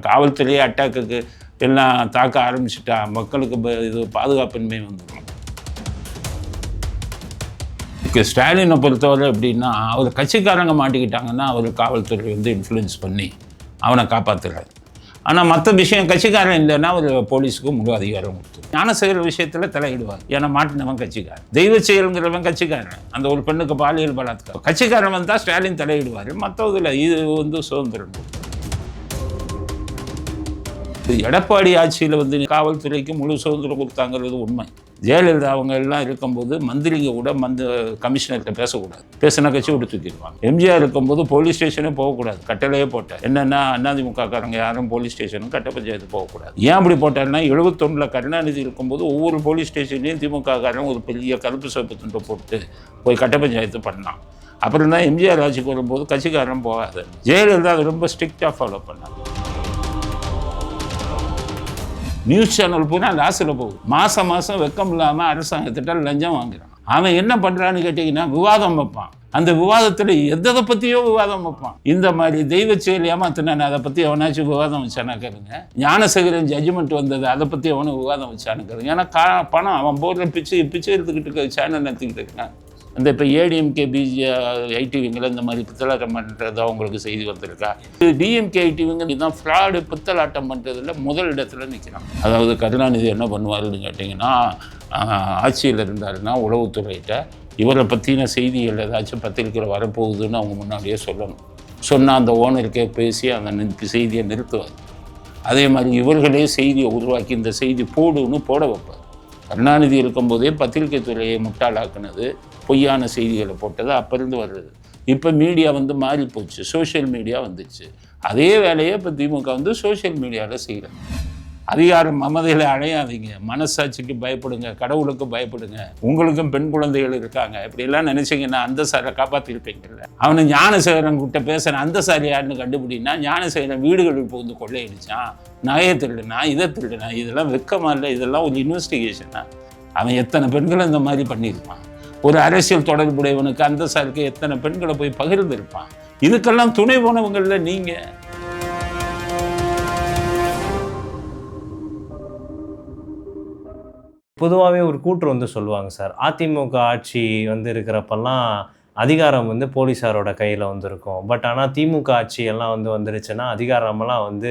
காவல்துறையே அட்டாக்குக்கு எல்லாம் தாக்க ஆரம்பிச்சுட்டா மக்களுக்கு இது பாதுகாப்பின்மை வந்துடும். ஸ்டாலினை பொறுத்தவரை எப்படின்னா, அவர் கட்சிக்காரங்க மாட்டிக்கிட்டாங்கன்னா அவர் காவல்துறை இன்ஃப்ளூயன்ஸ் பண்ணி அவனை காப்பாற்றுறாரு. ஆனால் மற்ற விஷயம் கட்சிக்காரன் இல்லைன்னா அவர் போலீஸுக்கு முழு அதிகாரம் கொடுத்து ஞானசேகர் விஷயத்தில் தலையிடுவார். ஏன்னா மாட்டினவன் கட்சிக்காரன், தெய்வ செயல்ங்கிறவன் கட்சிக்காரன். அந்த ஒரு பெண்ணுக்கு பாலியல் பலாத்காரம் கட்சிக்காரன் வந்தால் ஸ்டாலின் தலையிடுவார். மற்றதில் இது சுதந்திரம். எடப்பாடி ஆட்சியில் காவல்துறைக்கு முழு சுதந்திரம் கொடுத்தாங்கிறது உண்மை. ஜெயலலிதா அவங்க எல்லாம் இருக்கும்போது மந்திரிங்க கூட கமிஷனர்கிட்ட பேசக்கூடாது, பேசின கட்சி விட்டு தூக்கிடுவாங்க. எம்ஜிஆர் இருக்கும்போது போலீஸ் ஸ்டேஷனே போகக்கூடாது, கட்டளையே போட்டார். என்னென்னா அதிமுகக்காரங்க யாரும் போலீஸ் ஸ்டேஷனும் கட்ட பஞ்சாயத்து போகக்கூடாது. ஏன் அப்படி போட்டாருன்னா 71 கருணாநிதி இருக்கும்போது ஒவ்வொரு போலீஸ் ஸ்டேஷன்லையும் திமுகக்காரன் ஒரு பெரிய கருப்பு சிவப்பு துண்டை போட்டு போய் கட்ட பஞ்சாயத்து பண்ணான். அப்புறம் தான் எம்ஜிஆர் ஆட்சிக்கு வரும்போது கட்சிக்காரன் போகாது. ஜெயலலிதா அதை ரொம்ப ஸ்ட்ரிக்டாக ஃபாலோ பண்ணாங்க. நியூஸ் சேனல் பூரா லாஸில் போகுது. மாதம் வெக்கம் இல்லாமல் அரசாங்கத்திட்ட லஞ்சம் வாங்குறான். அவன் என்ன பண்ணுறான்னு கேட்டிங்கன்னா விவாதம் வைப்பான். அந்த விவாதத்தில் எதை பற்றியோ விவாதம் வைப்பான். இந்த மாதிரி தெய்வ செயல் ஏமாத்தினான், அதை பற்றி அவனாச்சும் விவாதம் வச்சானா கேளுங்க. ஞானசேகரன் ஜட்ஜ்மெண்ட் வந்தது, அதை பற்றி அவனும் விவாதம் வச்சானு கேளுங்க. ஏன்னா பணம் அவன் போடுற பிச்சை எடுத்துக்கிட்டு இருக்க சேனல் நடத்திக்கிட்டு இருக்கான். அந்த இப்போ ஏடிஎம்கே ஐடிவிங்களை இந்த மாதிரி பித்தலாட்டம் பண்ணுறது அவங்களுக்கு செய்தி வந்திருக்கா? டிஎம்கே ஐடிவிங்க இதுதான் ஃப்ராடு பித்தலாட்டம் பண்ணுறதுல முதல் இடத்துல நிற்கிறான். அதாவது கருணாநிதி என்ன பண்ணுவாருன்னு கேட்டிங்கன்னா, ஆட்சியில் இருந்தாருன்னா உளவுத்துறையிட்ட இவரை பற்றின செய்திகள் ஏதாச்சும் பத்திரிக்கையில் வரப்போகுதுன்னு அவங்க முன்னாடியே சொல்லணும். சொன்னால் அந்த ஓனருக்கே பேசி அந்த செய்தியை நிறுத்துவார். அதே மாதிரி இவர்களே செய்தியை உருவாக்கி இந்த செய்தி போடுன்னு போட வைப்பார். கருணாநிதி இருக்கும்போதே பத்திரிகை துறையை முட்டாளாக்குனது, பொய்யான செய்திகளை போட்டது அப்போ இருந்து வருது. இப்போ மீடியா மாறி போச்சு, சோஷியல் மீடியா வந்துச்சு. அதே வேலையை இப்போ திமுக சோஷியல் மீடியாவில் செய்கிறாங்க. அதிகாரம் மமதையில் அடையாதீங்க, மனசாட்சிக்கு பயப்படுங்க, கடவுளுக்கு பயப்படுங்க. உங்களுக்கும் பெண் குழந்தைகள் இருக்காங்க, இப்படியெல்லாம் நினச்சிங்கன்னா அந்த சாரை காப்பாற்றிருப்பீங்கல்ல. அவனை ஞானசேகரன் கிட்ட பேசுகிறேன், அந்த சார் யாருன்னு கண்டுபிடினா ஞானசேகரன் வீடுகளுக்கு கொள்ளையடிச்சான், நகையை திருடுனா, இதை திருடுனா. இதெல்லாம் வெக்கமா இல்லை? இதெல்லாம் ஒரு இன்வெஸ்டிகேஷனா? அவன் எத்தனை பெண்களை இந்த மாதிரி பண்ணியிருப்பான்? ஒரு அரசியல் தொடர்புடையவனுக்கு அந்த சாருக்கு எத்தனை பெண்களை போய் பகிர்ந்திருப்பான்? இதுக்கெல்லாம் துணை போனவங்கள நீங்கள். பொதுவாகவே ஒரு கூற்று சொல்லுவாங்க சார், அதிமுக ஆட்சி இருக்கிறப்பெல்லாம் அதிகாரம் போலீஸாரோட கையில் இருக்கும். பட் ஆனால் திமுக ஆட்சி எல்லாம் வந்துருச்சுன்னா அதிகாரமெல்லாம்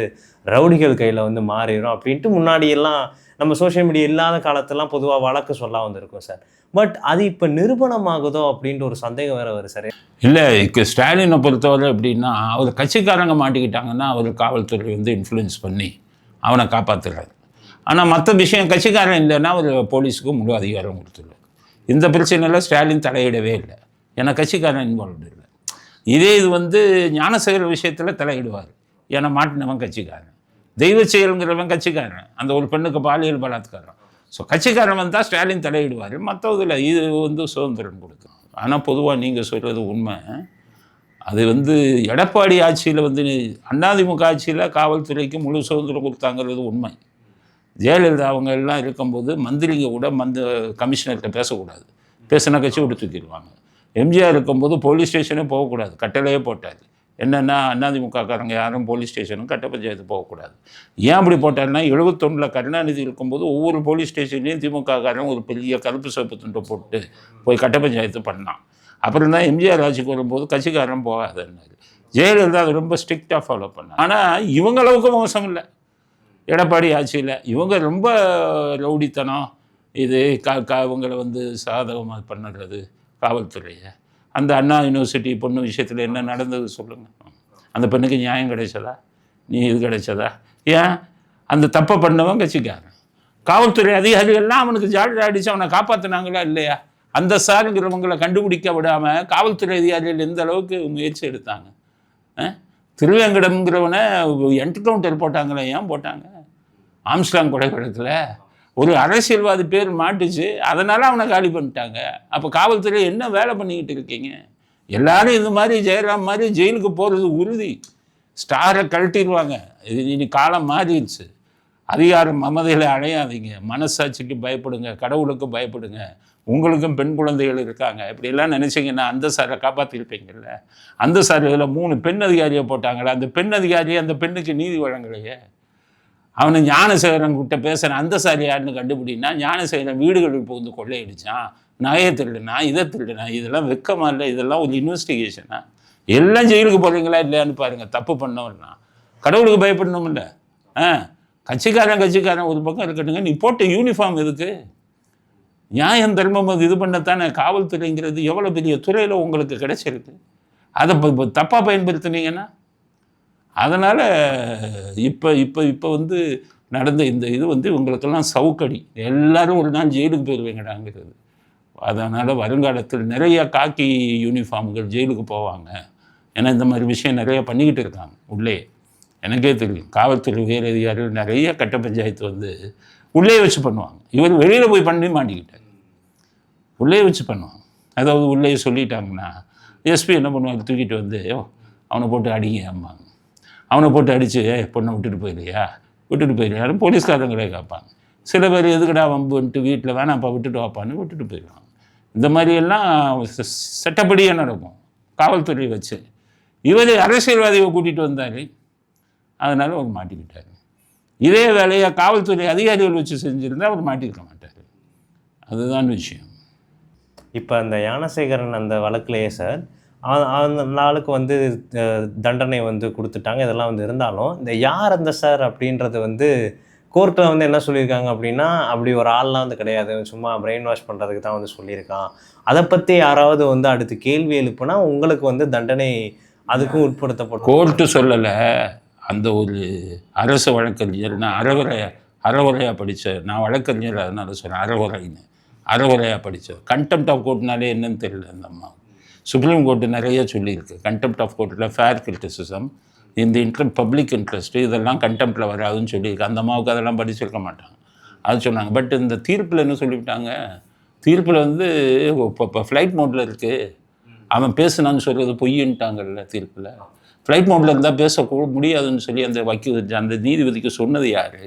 ரவுடிகள் கையில் மாறிடும் அப்படின்ட்டு முன்னாடியெல்லாம் நம்ம சோஷியல் மீடியா இல்லாத காலத்தெல்லாம் பொதுவாக வழக்கு சொல்ல வந்திருக்கும் சார். பட் அது இப்போ நிரூபணமாகுதோ அப்படின்ட்டு ஒரு சந்தேகம் வேறு வருது சார். இல்லை, ஸ்டாலினை பொறுத்தவரை எப்படின்னா, அவர் கட்சிக்காரங்க மாட்டிக்கிட்டாங்கன்னா அவர் காவல்துறை இன்ஃப்ளூயன்ஸ் பண்ணி அவனை காப்பாற்றுறாரு. ஆனால் மற்ற விஷயம் கட்சிக்காரன் இல்லைன்னா அவர் போலீஸுக்கு முழு அதிகாரம் கொடுத்துருவார். இந்த பிரச்சனையில் ஸ்டாலின் தலையிடவே இல்லை, ஏன்னா கட்சிக்காரன் இன்வால்வ்டு இல்லை. இதே இது ஞானசேகர் விஷயத்தில் தலையிடுவார், ஏன்னா மாட்டினவன் கட்சிக்காரன், தெய்வ செயல்ங்கிறவன் கட்சிக்காரன். அந்த ஒரு பெண்ணுக்கு பாலியல் பலாத்காரம். ஸோ கட்சிக்காரன் வந்தால் ஸ்டாலின் தலையிடுவார். மற்றதில் இது சுதந்திரம் கொடுக்கும். ஆனால் பொதுவாக நீங்கள் சொல்கிறது உண்மை. அது எடப்பாடி ஆட்சியில் அதிமுக ஆட்சியில் காவல்துறைக்கு முழு சுதந்திரம் கொடுத்தாங்கிறது உண்மை. ஜெயலலிதா அவங்க எல்லாம் இருக்கும்போது மந்திரிங்க கூட கமிஷனர்கிட்ட பேசக்கூடாது, பேசின கட்சி விட்டு தூக்கிடுவாங்க. எம்ஜிஆர் இருக்கும்போது போலீஸ் ஸ்டேஷனே போகக்கூடாது, கட்டளையே போட்டார். என்னென்னா அதிமுகக்காரங்க யாரும் போலீஸ் ஸ்டேஷனும் கட்ட பஞ்சாயத்து போகக்கூடாது. ஏன் அப்படி போட்டாருன்னா 71 கருணாநிதி இருக்கும்போது ஒவ்வொரு போலீஸ் ஸ்டேஷன்லேயும் திமுகக்காரன் ஒரு பெரிய கருப்பு சிவப்பு துண்டை போட்டு போய் கட்ட பஞ்சாயத்து பண்ணான். அப்புறம் தான் எம்ஜிஆர் ஆட்சிக்கு வரும்போது கட்சிக்காரன் போகாதுன்னாரு. ஜெயலலிதா அதை ரொம்ப ஸ்ட்ரிக்டாக ஃபாலோ பண்ணாங்க. ஆனால் இவங்களவுக்கு மோசம் இல்லை எடப்பாடி ஆட்சியில். இவங்க ரொம்ப ரவுடித்தனம், இது இவங்களை சாதகமாக பண்ணுறது காவல்துறையை. அந்த அண்ணா யூனிவர்சிட்டி பொண்ணு விஷயத்தில் என்ன நடந்தது சொல்லுங்கள். அந்த பெண்ணுக்கு நியாயம் கிடைச்சதா? இது கிடைச்சதா? ஏன் அந்த தப்பை பண்ணவன் கட்சிக்காரன். காவல்துறை அதிகாரிகள்லாம் அவனுக்கு ஜாலியாக அடித்து அவனை காப்பாற்றினாங்களா இல்லையா? அந்த சாருங்கிறவங்களை கண்டுபிடிக்க விடாமல் காவல்துறை அதிகாரிகள் எந்த அளவுக்கு முயற்சி எடுத்தாங்க. திருவேங்கடம்ங்கிறவனை என்கவுண்டர் போட்டாங்களே, ஏன் போட்டாங்க? ஆம்ஸ்ட்ராங் கொலை வழக்கில் ஒரு அரசியல்வாதி பேர் மாட்டுச்சு, அதனால் அவனை காலி பண்ணிட்டாங்க. அப்போ காவல்துறை என்ன வேலை பண்ணிக்கிட்டு இருக்கீங்க? எல்லாரும் இந்த மாதிரி ஜெயராம் மாதிரி ஜெயிலுக்கு போகிறது உறுதி. ஸ்டாரை கழட்டிடுவாங்க. இது இனி காலம் மாறிடுச்சு. அதிகாரம் மமதையில் அடையாதீங்க, மனசாட்சிக்கு பயப்படுங்க, கடவுளுக்கு பயப்படுங்க. உங்களுக்கும் பெண் குழந்தைகள் இருக்காங்க, இப்படியெல்லாம் நினச்சிங்கன்னா அந்த சாரை காப்பாற்றிருப்பீங்கள்ல. அந்த சார் இதில் 3 பெண் அதிகாரியை போட்டாங்களே, அந்த பெண் அதிகாரியை அந்த பெண்ணுக்கு நீதி வழங்கலையே. அவனை ஞானசேகரன் கிட்ட பேசுகிறேன், அந்த சார் யாருன்னு கண்டுபிடினா, ஞானசேகரன் வீடுகளுக்கு வந்து கொள்ளையடிச்சான், நகையை திருடுனா, இதை திருடுனா. இதெல்லாம் வெக்கமா இல்லை? இதெல்லாம் ஒரு இன்வெஸ்டிகேஷனா? எல்லாம் ஜெயிலுக்கு போகிறீங்களா இல்லையான்னு பாருங்கள். தப்பு பண்ணவன்னா கடவுளுக்கு பயப்படணும் இல்லை. கட்சிக்காரன் ஒரு பக்கம் இருக்கட்டுங்க, நீ போட்ட யூனிஃபார்ம் எதுக்கு? நியாயம் தர்மம் அது இது பண்ணத்தானே. காவல்துறைங்கிறது எவ்வளோ பெரிய துறையில் உங்களுக்கு கிடைச்சிருக்கு. அதை தப்பாக பயன்படுத்துனீங்கன்னா அதனால் இப்போ வந்து நடந்த இந்த இது வந்து உங்களுக்கெல்லாம் சவுக்கடி. எல்லாரும் ஒரு நாள் ஜெயிலுக்கு போயிடுவீங்கடாங்கிறது. அதனால் வருங்காலத்தில் நிறைய காக்கி யூனிஃபார்ம்கள் ஜெயிலுக்கு போவாங்க. ஏன்னா இந்த மாதிரி விஷயம் நிறைய பண்ணிக்கிட்டு இருக்காங்க உள்ளே. எனக்கே தெரியும், காவல்துறை உயர் அதிகாரிகள் நிறைய கட்ட பஞ்சாயத்து வந்து உள்ளே வச்சு பண்ணுவாங்க. இவர் வெளியில் போய் பண்ணி மாட்டிக்கிட்டார். உள்ளே வச்சு பண்ணுவாங்க. அதாவது உள்ளே சொல்லிட்டாங்கன்னா எஸ்பி என்ன பண்ணுவாங்க, தூக்கிட்டு வந்து அவனை போட்டு அடிங்க அம்மாங்க. அவனை போட்டு அடித்து பொண்ணை விட்டுட்டு போயிடுறியான்னு போலீஸ்காரங்களே கேட்பாங்க. சில பேர் எதுக்கடா வம்புன்ட்டு வீட்டில் வேணாம்ப்பா விட்டுட்டு வாப்பான்னு விட்டுட்டு போயிடுவாங்க. இந்த மாதிரியெல்லாம் சட்டப்படியே நடக்கும் காவல்துறையை வச்சு. இவர் அரசியல்வாதியை கூட்டிகிட்டு வந்தார், அதனால் அவர் மாட்டிக்கிட்டார். இதே வேலையை காவல்துறை அதிகாரிகள் வச்சு செஞ்சுருந்தால் அவர் மாட்டிக்க மாட்டார். அதுதான் விஷயம். இப்போ அந்த ஞானசேகரன் அந்த வழக்கிலேயே சார் அந்த ஆளுக்கு வந்து தண்டனை வந்து கொடுத்துட்டாங்க. இதெல்லாம் வந்து இருந்தாலும் இந்த யார் அந்த சார் அப்படின்றது வந்து கோர்ட்டில் வந்து என்ன சொல்லியிருக்காங்க அப்படின்னா, அப்படி ஒரு ஆள்லாம் வந்து கிடையாது, சும்மா பிரெயின் வாஷ் பண்ணுறதுக்கு தான் வந்து சொல்லியிருக்கான். அதை பற்றி யாராவது வந்து அடுத்து கேள்வி எழுப்புனா உங்களுக்கு வந்து தண்டனை அதுக்கும் உட்படுத்தப்படும். கோர்ட்டு சொல்லலை, அந்த ஒரு அரசு வழக்கறிஞர். நான் அறவுரையாக படித்தேன். நான் வழக்கறிஞர், அதனால சொல்கிறேன் அறவுரையாக படித்தேன். கண்டெம்ட் ஆஃப் கோர்ட்னாலே என்னன்னு தெரியல அந்த அம்மா. சுப்ரீம் கோர்ட்டு நிறைய சொல்லியிருக்கு. கண்டெம்ட் ஆஃப் கோர்ட்டில் ஃபேர் கிரிட்டிசிசம், இந்த பப்ளிக் இன்ட்ரெஸ்ட்டு, இதெல்லாம் கண்டெம்ட்டில் வராதுன்னு சொல்லியிருக்கு. அந்த அம்மாவுக்கு அதெல்லாம் படிச்சிருக்க மாட்டாங்க, அது சொன்னாங்க. பட் இந்த தீர்ப்பில் என்ன சொல்லிவிட்டாங்க, தீர்ப்பில் வந்து இப்போ ஃப்ளைட் மோட்டில் இருக்குது, அவன் பேசுனான்னு சொல்கிறது பொய்யின்ட்டாங்கல்ல தீர்ப்பில். ஃப்ளைட் மோட்டில் இருந்தால் பேசக்கூட முடியாதுன்னு சொல்லி அந்த நீதிபதிக்கு சொன்னது யார்?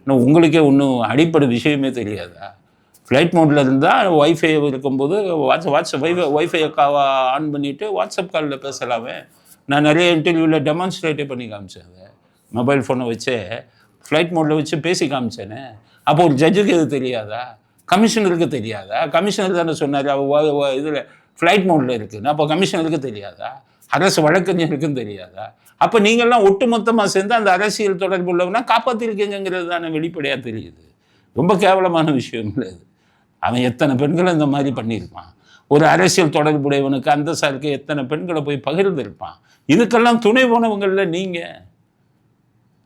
இன்னும் உங்களுக்கே ஒன்றும் அடிப்படை விஷயமே தெரியாதா? ஃப்ளைட் மோட்டில் இருந்தால் ஒய்ஃபை இருக்கும்போது ஒய்ஃபை ஆன் பண்ணிவிட்டு வாட்ஸ்அப் காலில் பேசலாமே. நான் நிறைய இன்டர்வியூவில் டெமான்ஸ்ட்ரேட்டே பண்ணி காமிச்சேன். அதை மொபைல் ஃபோனை வச்சு ஃப்ளைட் மோட்டில் வச்சு பேசி காமிச்சேனே. அப்போ ஒரு ஜட்ஜுக்கு எது தெரியாதா? கமிஷனருக்கு தெரியாதா? கமிஷனர் தானே சொன்னார் இதில் ஃப்ளைட் மோட்டில் இருக்குன்னு. அப்போ கமிஷனருக்கு தெரியாதா? அரசு வழக்கறிஞருக்கும் தெரியாதா? அப்போ நீங்கள்லாம் ஒட்டுமொத்தமாக சேர்ந்து அந்த அரசியல் தொடர்பு உள்ளவனா காப்பாற்றிருக்கீங்கிறது தானே வெளிப்படையாக தெரியுது. ரொம்ப கேவலமான விஷயம் இல்லை அது. அவன் எத்தனை பெண்களை இந்த மாதிரி பண்ணியிருப்பான். ஒரு அரசியல் தொடர்புடையவனுக்கு அந்த சாருக்கு எத்தனை பெண்களை போய் பகிர்ந்திருப்பான். இதுக்கெல்லாம் துணை போனவங்களில் நீங்கள்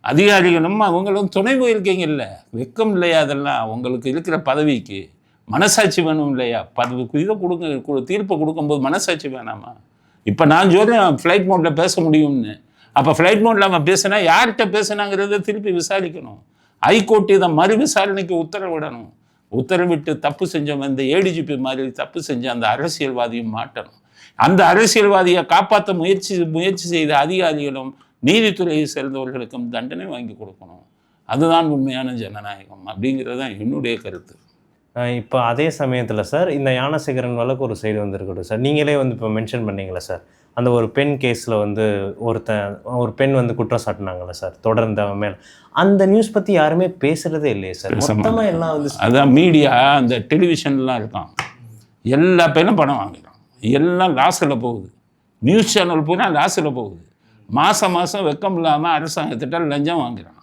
அதிகாரிகளும் அவங்களும் துணை போயிருக்கீங்கல்ல. வெக்கம் இல்லையா? அதெல்லாம் உங்களுக்கு இருக்கிற பதவிக்கு மனசாட்சி வேணும் இல்லையா? இதை கொடுங்க, தீர்ப்பை கொடுக்கும்போது மனசாட்சி வேணாமா? இப்போ நான் சொல்கிறேன் ஃப்ளைட் மோட்டில் பேச முடியும்னு. அப்போ ஃப்ளைட் மோட்டில் அவன் பேசினா யார்கிட்ட பேசினாங்கிறத திருப்பி விசாரிக்கணும். ஹைகோர்ட் இதை மறு விசாரணைக்கு உத்தரவிடணும். உத்தரவிட்டு தப்பு செஞ்சவன் இந்த ஏடிஜிபி மாதிரி தப்பு செஞ்ச அந்த அரசியல்வாதியும் மாட்டணும். அந்த அரசியல்வாதியை காப்பாற்ற முயற்சி செய்த அதிகாரிகளும் நீதித்துறையை சேர்ந்தவர்களுக்கும் தண்டனை வாங்கி கொடுக்கணும். அதுதான் உண்மையான ஜனநாயகம் அப்படிங்கிறது தான் என்னுடைய கருத்து. இப்போ அதே சமயத்தில் சார் இந்த ஞானசேகரன் வழக்கு ஒரு சைடு வந்துருக்கட்டும் சார், நீங்களே வந்து இப்போ மென்ஷன் பண்ணீங்களே சார், அந்த ஒரு பெண் கேஸில் வந்து ஒரு பெண் வந்து குற்றம் சாட்டினாங்களே சார் தொடர்ந்து அவன் மேலே, அந்த நியூஸ் பற்றி யாருமே பேசுகிறதே இல்லையே சார். மொத்தமாக எல்லாம் வந்து அதான் மீடியா, அந்த டெலிவிஷன்லாம் இருக்கான், எல்லா பேரும் பணம் வாங்குறான், எல்லாம் லாஸில் போகுது. நியூஸ் சேனல் பூரா லாஸில் போகுது. மாதம் வெக்கம் இல்லாமல் அரசாங்கத்திட்ட லஞ்சம் வாங்குறான்.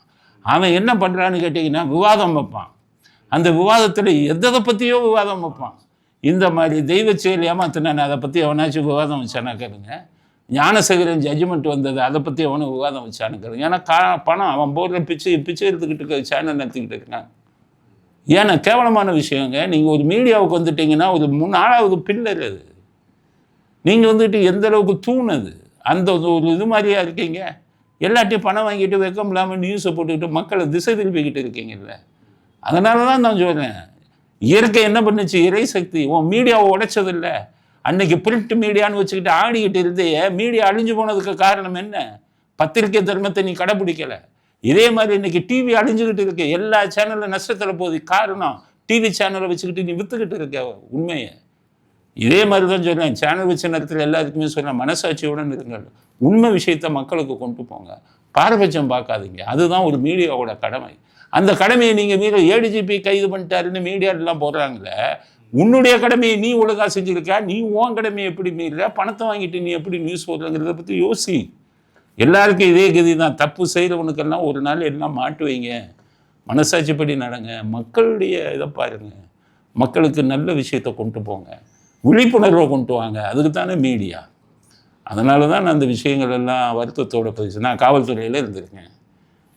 அவன் என்ன பண்ணுறான்னு கேட்டிங்கன்னா விவாதம் வைப்பான். அந்த விவாதத்தில் எதை பற்றியோ விவாதம் வைப்பான். இந்த மாதிரி தெய்வ செயல் ஏமாத்தினான், அதை பற்றி எவனாச்சும் விவாதம் வச்சானா கேளுங்க. ஞானசேகரன் ஜட்ஜ்மெண்ட் வந்தது, அதை பற்றி எவனும் விவாதம் வச்சானு கேளுங்க. ஏன்னா பணம் அவன் போடுற பிச்சை எடுத்துக்கிட்டு இருக்க சேனல் நடத்திக்கிட்டு இருக்கான். ஏன்னா கேவலமான விஷயங்க. நீங்கள் ஒரு மீடியாவுக்கு வந்துட்டிங்கன்னா ஒரு 4வது பில்லர் அது. நீங்கள் வந்துட்டு எந்த அளவுக்கு தூணுது அந்த ஒரு இது மாதிரியா இருக்கீங்க. எல்லாத்தையும் பணம் வாங்கிட்டு வெக்கம் இல்லாமல் நியூஸை போட்டுக்கிட்டு மக்களை திசை திருப்பிக்கிட்டு இருக்கீங்கல்ல. அதனால தான் நான் சொல்கிறேன், இயற்கை என்ன பண்ணுச்சு, இறை சக்தி உன் மீடியாவை உடைச்சதில்லை. அன்னைக்கு பிரிண்ட் மீடியான்னு வச்சுக்கிட்டு ஆடிக்கிட்டு இருந்தே மீடியா அழிஞ்சு போனதுக்கு காரணம் என்ன? பத்திரிக்கை தர்மத்தை நீ கடைப்பிடிக்கலை. இதே மாதிரி இன்னைக்கு டிவி அழிஞ்சுக்கிட்டு இருக்கு, எல்லா சேனலில் நஷ்டத்தில் போகுது. காரணம் டிவி சேனலை வச்சுக்கிட்டு நீ விற்றுக்கிட்டு இருக்க உண்மையை. இதே மாதிரி தான் சொல்கிறேன், சேனல் வச்ச நேரத்தில் எல்லாருக்குமே சொல்கிறேன், மனசாட்சியுடன் இருங்கள், உண்மை விஷயத்தை மக்களுக்கு கொண்டு போங்க, பாரபட்சம் பார்க்காதீங்க. அதுதான் ஒரு மீடியாவோட கடமை. அந்த கடமையை நீங்கள் மீற ஏடிஜிபி கைது பண்ணிட்டாருன்னு மீடியாலாம் போடுறாங்களே, உன்னுடைய கடமையை நீ ஒழுங்காக செஞ்சுருக்கா? நீ உன் கடமையை எப்படி மீறுற? பணத்தை வாங்கிட்டு நீ எப்படி நியூஸ் போடுறங்கிறத பற்றி யோசி. எல்லாருக்கும் இதே கதி தான். தப்பு செய்கிறவனுக்கெல்லாம் ஒரு நாள் எல்லாம் மாட்டு வைங்க, மனசாட்சிப்படி நடங்க, மக்களுடைய இதை பாருங்க, மக்களுக்கு நல்ல விஷயத்தை கொண்டு போங்க, விழிப்புணர்வை கொண்டு வாங்க. அதுக்கு தானே மீடியா. அதனால தான் நான் அந்த விஷயங்கள் எல்லாம் வருத்தத்தோடு பதிச்சு. நான் காவல்துறையில் இருந்திருக்கேன்,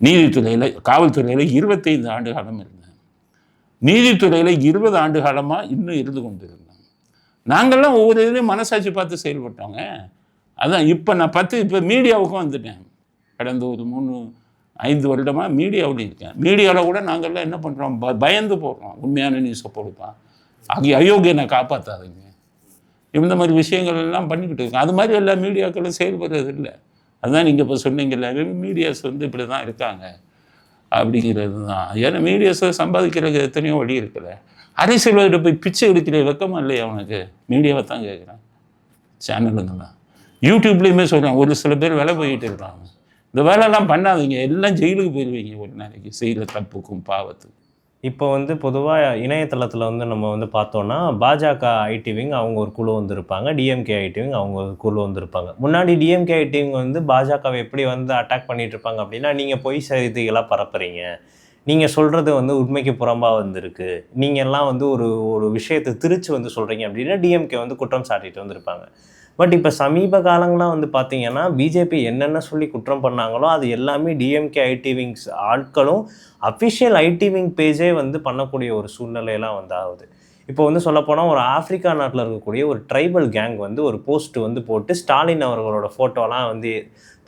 நீதித்துறையில், காவல்துறையில் 25 ஆண்டு காலம் இருந்தேன், நீதித்துறையில் 20 ஆண்டு காலமாக இன்னும் இருந்து கொண்டு இருந்தேன். நாங்கள்லாம் ஒவ்வொரு இதுலேயும் மனசாட்சி பார்த்து செயல்பட்டோங்க. அதான் இப்போ நான் இப்போ மீடியாவுக்கும் வந்துட்டேன். கடந்த ஒரு 3-5 வருடமாக மீடியாவில் இருக்கேன். மீடியாவில் கூட நாங்கள்லாம் என்ன பண்ணுறோம், பயந்து போடுறோம். உண்மையான நியூஸை போடுப்பான், அயோக்கியனை காப்பாற்றாதீங்க, இந்த மாதிரி விஷயங்கள் எல்லாம் பண்ணிக்கிட்டு இருக்கோம். அது மாதிரி எல்லா மீடியாக்களும் செயல்படுறது இல்லை. அதுதான் நீங்கள் இப்போ சொன்னீங்கல்ல, மீடியாஸ் இப்படி தான் இருக்காங்க அப்படிங்கிறது தான். ஏன்னா மீடியாஸை சம்பாதிக்கிறதுக்கு எத்தனையோ வழி இருக்குல்ல. அரசியல்வாதிகிட்ட போய் பிச்சை எடுக்கிற வெக்கமா இல்லையா அவனுக்கு? மீடியாவை தான் கேட்குறேன். சேனலுங்க தான், யூடியூப்லேயுமே சொல்கிறேன், ஒரு சில பேர் வேலை போயிட்டு இருக்காங்க. இந்த வேலைலாம் பண்ணாதீங்க, எல்லாம் ஜெயிலுக்கு போயிடுவீங்க ஒரு நாளைக்கு செய்கிற தப்புக்கும் பாவத்துக்கும். இப்போ பொதுவாக இணையதளத்தில் நம்ம பார்த்தோன்னா, பாஜக ஐடி விங் அவங்க ஒரு குழு வந்திருப்பாங்க, டிஎம்கே ஐடி விங் அவங்க ஒரு குழு வந்திருப்பாங்க. முன்னாடி டிஎம்கே ஐடி விங் பாஜகவை எப்படி அட்டாக் பண்ணிட்டு இருப்பாங்க அப்படின்னா, நீங்கள் பொய் செய்திகளாக பரப்புறீங்க, நீங்கள் சொல்கிறது உண்மைக்கு புறம்பாக வந்திருக்கு, நீங்கள் எல்லாம் ஒரு விஷயத்தை திரிச்சு சொல்கிறீங்க அப்படின்னா டிஎம்கே குற்றம் சாட்டிட்டு வந்திருப்பாங்க. பட் இப்போ சமீப காலங்களாக பார்த்தீங்கன்னா, பிஜேபி என்னென்ன சொல்லி குற்றம் பண்ணாங்களோ அது எல்லாமே டிஎம்கே ஐடி விங்ஸ் ஆட்களும் அஃபிஷியல் ஐடி விங் பேஜே பண்ணக்கூடிய ஒரு சூழ்நிலையெல்லாம் ஆகுது. இப்போ சொல்லப்போனால் ஒரு ஆப்பிரிக்கா நாட்டில் இருக்கக்கூடிய ஒரு ட்ரைபல் கேங் ஒரு போஸ்ட் போட்டு ஸ்டாலின் அவர்களோட ஃபோட்டோலாம்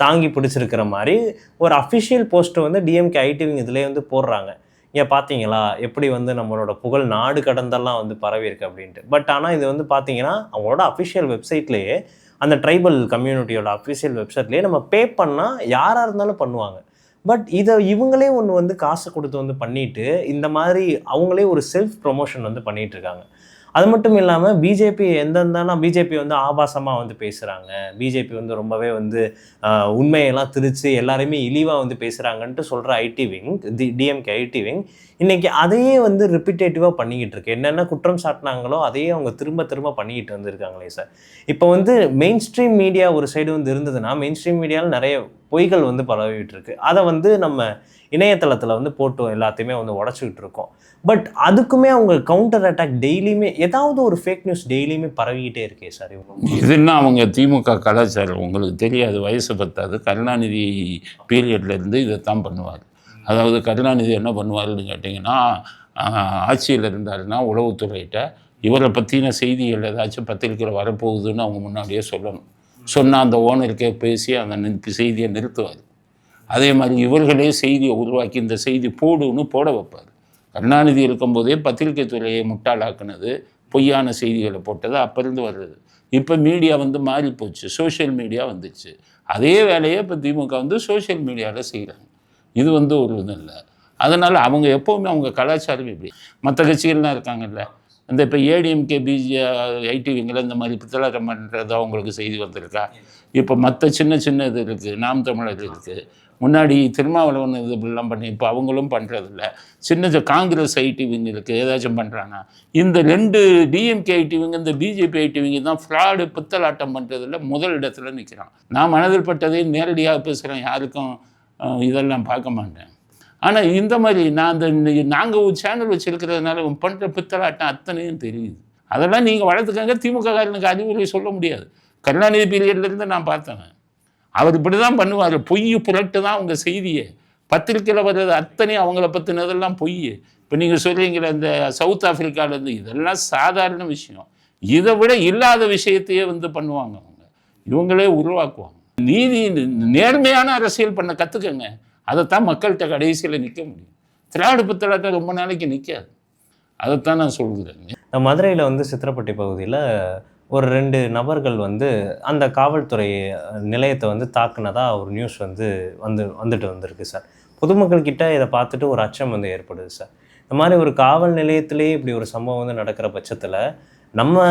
தாங்கி பிடிச்சிருக்கிற மாதிரி ஒரு official post DMK IT wing இதிலே போடுறாங்க. ஏன் பார்த்தீங்களா எப்படி நம்மளோட புகழ் நாடு கடந்தெல்லாம் பரவி இருக்கு அப்படின்ட்டு. பட் ஆனால் இது பார்த்தீங்கன்னா அவங்களோட அஃபிஷியல் வெப்சைட்லேயே, அந்த ட்ரைபல் கம்யூனிட்டியோட அஃபிஷியல் வெப்சைட்லேயே நம்ம பே பண்ணால் யாராக இருந்தாலும் பண்ணுவாங்க. பட் இதை இவங்களே ஒன்று காசு கொடுத்து பண்ணிட்டு இந்த மாதிரி அவங்களே ஒரு செல்ஃப் ப்ரொமோஷன் பண்ணிட்டு இருக்காங்க. அது மட்டும் இல்லாமல் பிஜேபி பிஜேபி ஆபாசமாக பேசுகிறாங்க, பிஜேபி ரொம்பவே உண்மையெல்லாம் திரிச்சு எல்லாருமே இழிவாக பேசுகிறாங்கன்ட்டு சொல்கிற IT wing, DMK IT wing இன்றைக்கி அதையே ரிப்பீட்டேட்டிவாக பண்ணிக்கிட்டு இருக்கு. என்னென்ன குற்றம் சாட்டினாங்களோ அதையே அவங்க திரும்ப திரும்ப பண்ணிக்கிட்டு வந்திருக்காங்களே சார். இப்போ மெயின் ஸ்ட்ரீம் மீடியா ஒரு சைடு இருந்ததுன்னா, மெயின் ஸ்ட்ரீம் மீடியாவில் நிறைய பொய்கள் பரவிட்டு இருக்கு. அதை நம்ம இணையதளத்தில் போட்டு எல்லாத்தையுமே உடச்சிக்கிட்டு இருக்கோம். பட் அதுக்குமே அவங்க கவுண்டர் அட்டாக் டெய்லியுமே ஏதாவது ஒரு ஃபேக் நியூஸ் டெய்லியுமே பரவிக்கிட்டே இருக்கே சார். இதுன்னா அவங்க திமுக கலாச்சாரம் உங்களுக்கு தெரியாது, வயசு பத்தாது. கருணாநிதி பீரியட்லேருந்து இதைத்தான் பண்ணுவார். அதாவது கருணாநிதி என்ன பண்ணுவாருன்னு கேட்டிங்கன்னா, ஆட்சியில் இருந்தாருன்னா உளவுத்துறையிட்ட இவரை பற்றின செய்திகள் ஏதாச்சும் பத்திரிக்கையில் வரப்போகுதுன்னு அவங்க முன்னாடியே சொல்லணும். சொன்னால் அந்த ஓனருக்கே பேசி அந்த செய்தியை நிறுத்துவார். அதே மாதிரி இவர்களே செய்தியை உருவாக்கி இந்த செய்தி போடுன்னு போட வைப்பார். கருணாநிதி இருக்கும்போதே பத்திரிகை துறையை முட்டாளாக்குனது, பொய்யான செய்திகளை போட்டது அப்போ இருந்து வர்றது. இப்போ மீடியா மாறி போச்சு, சோஷியல் மீடியா வந்துச்சு. அதே வேலையை இப்போ திமுக சோஷியல் மீடியாவில் செய்கிறாங்க. இது ஒரு இது இல்லை. அதனால் அவங்க எப்போவுமே அவங்க கலாச்சாரம் இப்படி. மற்ற கட்சிகள்லாம் இருக்காங்கல்ல, இந்த இப்போ ஏடிஎம்கே ஐடி விங்கில் இந்த மாதிரி பித்தலாட்டம் பண்ணுறது அவங்களுக்கு செய்தி வந்திருக்கா? இப்போ மற்ற சின்ன சின்ன இது இருக்குது, நாம் தமிழர் இருக்குது, முன்னாடி திருமாவளவன் இது இப்படிலாம் பண்ணி இப்போ அவங்களும் பண்ணுறதில்ல. சின்ன காங்கிரஸ் ஐடி விங் இருக்குது, ஏதாச்சும் பண்ணுறாங்க. இந்த 2 டிஎம்கே ஐடி விங், இந்த பிஜேபி ஐடி விங்கு தான் ஃப்ராடு பித்தலாட்டம் பண்ணுறதில்ல முதல் இடத்துல நிற்கிறான். நான் மனதில் பட்டதை நேரடியாக பேசுகிறேன், யாருக்கும் இதெல்லாம் பார்க்க மாட்டேன். ஆனால் இந்த மாதிரி நாங்கள் ஒரு சேனல் வச்சுருக்கிறதுனால பண்ணுற பித்தலாட்டம் அத்தனையும் தெரியுது. அதெல்லாம் நீங்கள் வளர்த்துக்கங்க. திமுககாரனுக்கு அறிவுரை சொல்ல முடியாது. கருணாநிதி பீரியட்லேருந்து நான் பார்த்தேன், அவர் இப்படி தான் பண்ணுவார். பொய் புரட்டு தான் அவங்க செய்தியை. பத்திரிக்கையில் வர்றது அத்தனையும் அவங்கள பற்றினதெல்லாம் பொய். இப்போ நீங்கள் சொல்கிறீங்களே இந்த சவுத் ஆஃப்ரிக்காவிலேருந்து, இதெல்லாம் சாதாரண விஷயம். இதை விட இல்லாத விஷயத்தையே பண்ணுவாங்க அவங்க, இவங்களே உருவாக்குவாங்க. நீதி நேர்மையான அரசியல் பண்ண கற்றுக்கங்க. அதைத்தான் மக்கள்கிட்ட கடைசியில் நிற்க முடியும். திராவிட பித்தலாட்டம் ரொம்ப நாளைக்கு நிற்காது. அதைத்தான் நான் சொல்கிறேன். மதுரையில் சித்திரப்பட்டி பகுதியில் ஒரு 2 நபர்கள் அந்த காவல்துறை நிலையத்தை தாக்குனதாக ஒரு நியூஸ் வந்துட்டு வந்திருக்கு சார். பொதுமக்கள் கிட்ட இதை பார்த்துட்டு ஒரு அச்சம் ஏற்படுது சார். இந்த மாதிரி ஒரு காவல் நிலையத்திலேயே இப்படி ஒரு சம்பவம் வந்து நடக்கிற பட்சத்தில் நம்ம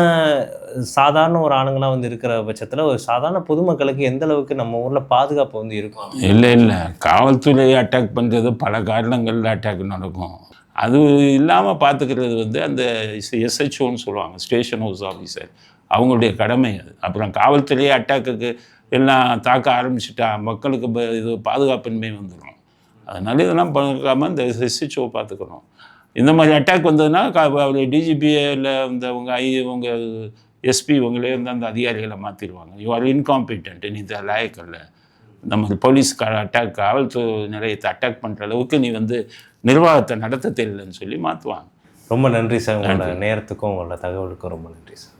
சாதாரண ஒரு ஆளுங்களாம் வந்து இருக்கிற பட்சத்தில் ஒரு சாதாரண பொதுமக்களுக்கு எந்த அளவுக்கு நம்ம ஊரில் பாதுகாப்பு வந்து இருக்கும்? இல்லை காவல்துறையை அட்டாக் பண்ணுறது பல காரணங்களில் அட்டாக் நடக்கும். அது இல்லாமல் பார்த்துக்கிறது வந்து அந்த எஸ்ஹெச்ஓன்னு சொல்லுவாங்க, ஸ்டேஷன் ஹவுஸ் ஆஃபீஸர், அவங்களுடைய கடமை அது. அப்புறம் காவல்துறையை அட்டாக்குக்கு எல்லாம் தாக்க ஆரம்பிச்சிட்டா மக்களுக்கு இது பாதுகாப்பின்மை வந்துடும். அதனால இதெல்லாம் பார்க்காம இந்த எஸ்ஹெச்ஓ பார்த்துக்கணும். இந்த மாதிரி அட்டாக் வந்ததுன்னா அவர் டிஜிபியில் இந்த உங்க எஸ்பி இவங்களே வந்து அந்த அதிகாரிகளை மாற்றிடுவாங்க. யூ ஆர் இன்காம்பிட்டன்ட், நீ இந்த லாயக்கல்ல, நம்ம போலீஸ் காவல்துறை நிலையத்தை அட்டாக் பண்ணுற அளவுக்கு நீ வந்து நிர்வாகத்தை நடத்த தெரியலன்னு சொல்லி மாற்றுவாங்க. ரொம்ப நன்றி சார், உங்களோட நேரத்துக்கும் உங்களோட தகவலுக்கும் ரொம்ப நன்றி சார்.